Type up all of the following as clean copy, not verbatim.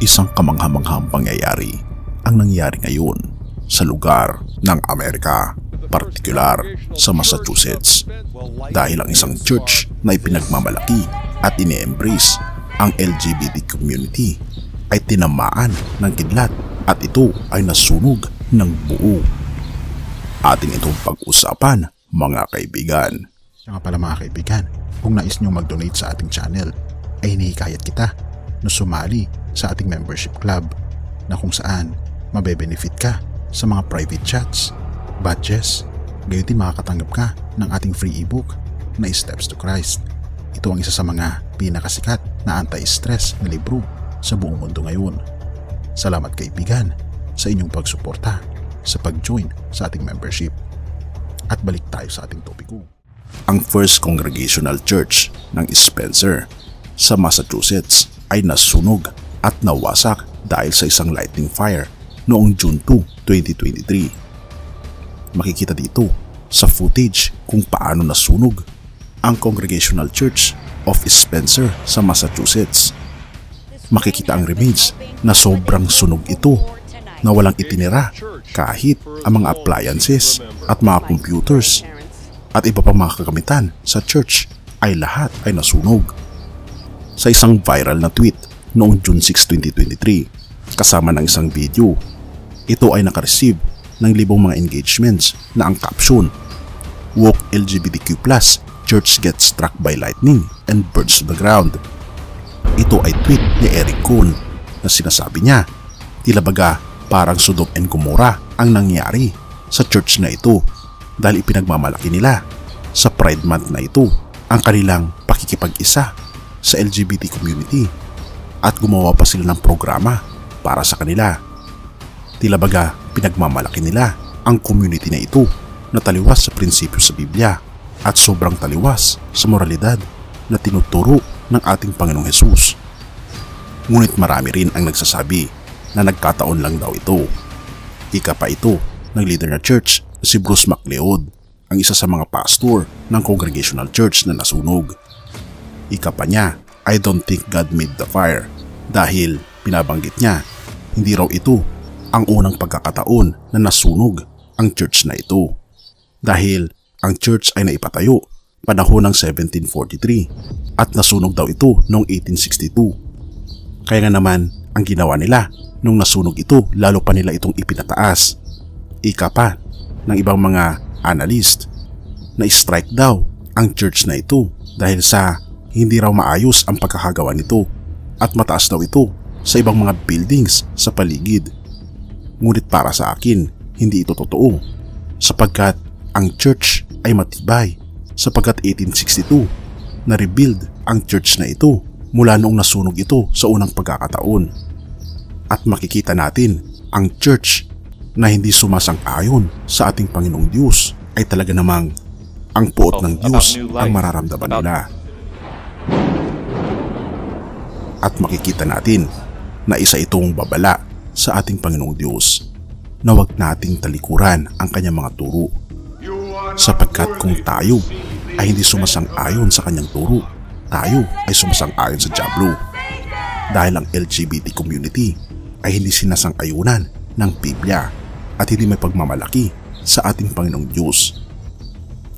Isang kamanghamanghang pangyayari ang nangyari ngayon sa lugar ng Amerika, partikular sa Massachusetts, dahil ang isang church na ipinagmamalaki at ine-embrace ang LGBT community ay tinamaan ng kidlat at ito ay nasunog ng buo. Ating itong pag-usapan, mga kaibigan. Kaya nga pala mga kaibigan, kung nais nyo mag-donate sa ating channel, ay hinihikayat kita na sumali sa ating membership club na kung saan mabe-benefit ka sa mga private chats, badges, gayon din makakatanggap ka ng ating free ebook na Steps to Christ. Ito ang isa sa mga pinakasikat na anti-stress na libro sa buong mundo ngayon. Salamat kaibigan sa inyong pagsuporta sa pag-join sa ating membership. At balik tayo sa ating topiko. Ang First Congregational Church ng Spencer sa Massachusetts ay nasunog at nawasak dahil sa isang lightning fire noong June 2, 2023. Makikita dito sa footage kung paano nasunog ang Congregational Church of Spencer sa Massachusetts. Makikita ang remains na sobrang sunog ito na walang itinira kahit ang mga appliances at mga computers at iba pang mga kagamitan sa church ay lahat ay nasunog. Sa isang viral na tweet noong June 6, 2023 kasama ng isang video, ito ay nakareceive ng libong mga engagements na ang caption, "Woke LGBTQ+, Church Gets Struck by Lightning and Burns to the Ground." Ito ay tweet ni Eric Kuhn na sinasabi niya, tila baga parang Sodom and Gomorrah ang nangyari sa church na ito dahil ipinagmamalaki nila sa Pride Month na ito ang kanilang pakikipag-isa sa LGBT community at gumawa pa sila ng programa para sa kanila. Tila baga pinagmamalaki nila ang community na ito na taliwas sa prinsipyo sa Biblia at sobrang taliwas sa moralidad na tinuturo ng ating Panginoong Hesus. Ngunit marami rin ang nagsasabi na nagkataon lang daw ito. Ika pa ito ng leader na church na si Bruce MacLeod, ang isa sa mga pastor ng Congregational Church na nasunog. Ika pa niya, "I don't think God made the fire," dahil binabanggit niya hindi raw ito ang unang pagkakataon na nasunog ang church na ito, dahil ang church ay naipatayo panahon ng 1743 at nasunog daw ito noong 1862. Kaya nga naman ang ginawa nila nung nasunog ito, lalo pa nila itong ipinataas. Ika pa ng ibang mga analyst na strike daw ang church na ito dahil sa hindi raw maayos ang pagkakagawa nito at mataas daw ito sa ibang mga buildings sa paligid. Ngunit para sa akin, hindi ito totoo sapagkat ang church ay matibay sapagkat 1862 na-rebuild ang church na ito mula noong nasunog ito sa unang pagkakataon. At makikita natin ang church na hindi sumasang-ayon sa ating Panginoong Diyos ay talaga namang ang puot ng Diyos ang mararamdaman nila. At makikita natin na isa itong babala sa ating Panginoong Diyos na huwag nating talikuran ang kanyang mga turo, sapagkat kung tayo ay hindi sumasang-ayon sa kanyang turo, tayo ay sumasang-ayon sa dyablo, dahil ang LGBT community ay hindi sinasang-ayunan ng Biblia at hindi may pagmamalaki sa ating Panginoong Diyos.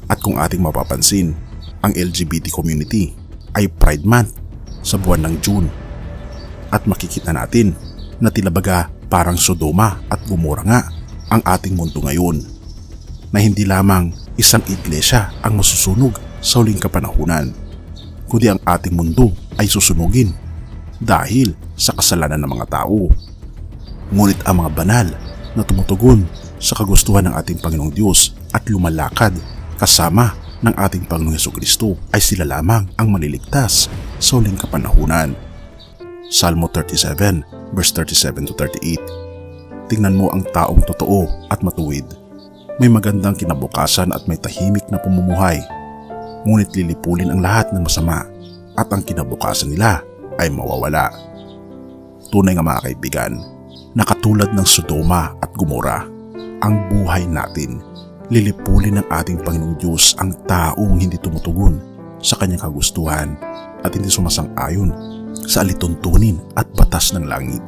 At kung ating mapapansin, ang LGBT community ay Pride Month sa buwan ng June. At makikita natin na tila baga parang Sodoma at Gomorrah nga ang ating mundo ngayon, na hindi lamang isang iglesia ang masusunog sa huling kapanahunan, kundi ang ating mundo ay susunugin dahil sa kasalanan ng mga tao. Ngunit ang mga banal na tumutugon sa kagustuhan ng ating Panginoong Diyos at lumalakad kasama ng ating Panginoong Hesukristo ay sila lamang ang maliligtas sa huling kapanahunan. Salmo 37 verse 37 to 38. Tingnan mo ang taong totoo at matuwid. May magandang kinabukasan at may tahimik na pamumuhay. Ngunit lilipulin ang lahat ng masama at ang kinabukasan nila ay mawawala. Tunay nga mga kaibigan, na katulad ng Sodoma at Gomorrah, ang buhay natin, lilipulin ng ating Panginoong Diyos ang taong hindi tumutugon sa kanyang kagustuhan at hindi sumasang-ayon sa alituntunin at batas ng langit.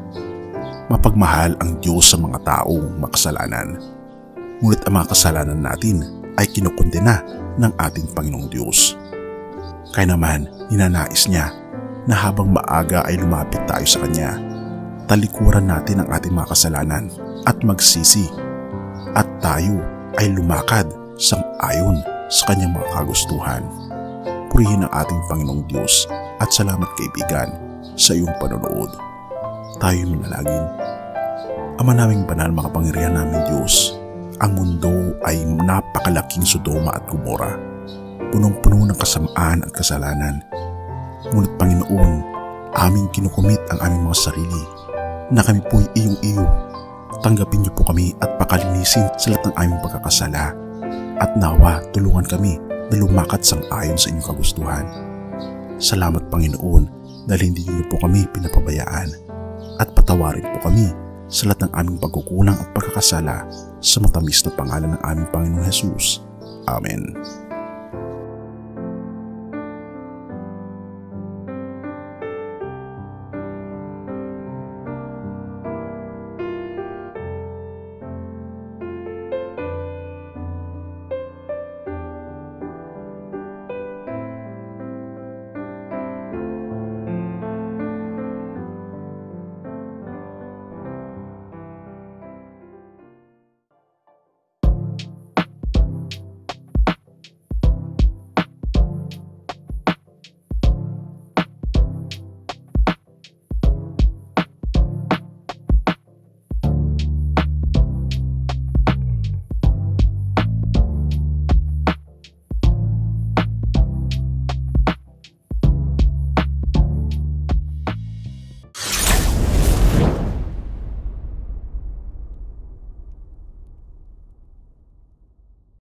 Mapagmahal ang Diyos sa mga taong makasalanan. Ngunit ang mga kasalanan natin ay kinukondena ng ating Panginoong Diyos. Kaya naman, ninanais niya na habang maaga ay lumapit tayo sa Kanya, talikuran natin ang ating mga kasalanan at magsisi, at tayo ay lumakad sang-ayon sa Kanyang mga kagustuhan. Purihin ang ating Panginoong Diyos at salamat kaibigan sa iyong panonood. Tayo manalangin. Ama naming banal, makapangyarihan namin Diyos, ang mundo ay napakalaking Sodoma at Gomora, punong-puno ng kasamaan at kasalanan. Ngunit Panginoon, aming kinukumit ang aming mga sarili na kami po'y iyong-iyo. Tanggapin niyo po kami at pakalinisin sa lahat ng aming pagkakasala, at nawa tulungan kami na lumakad sang-ayon sa inyong kagustuhan. Salamat Panginoon dahil hindi niyo po kami pinapabayaan, at patawarin po kami sa lahat ng aming pagkukulang at pagkakasala sa matamis na pangalan ng aming Panginoong Hesus. Amen.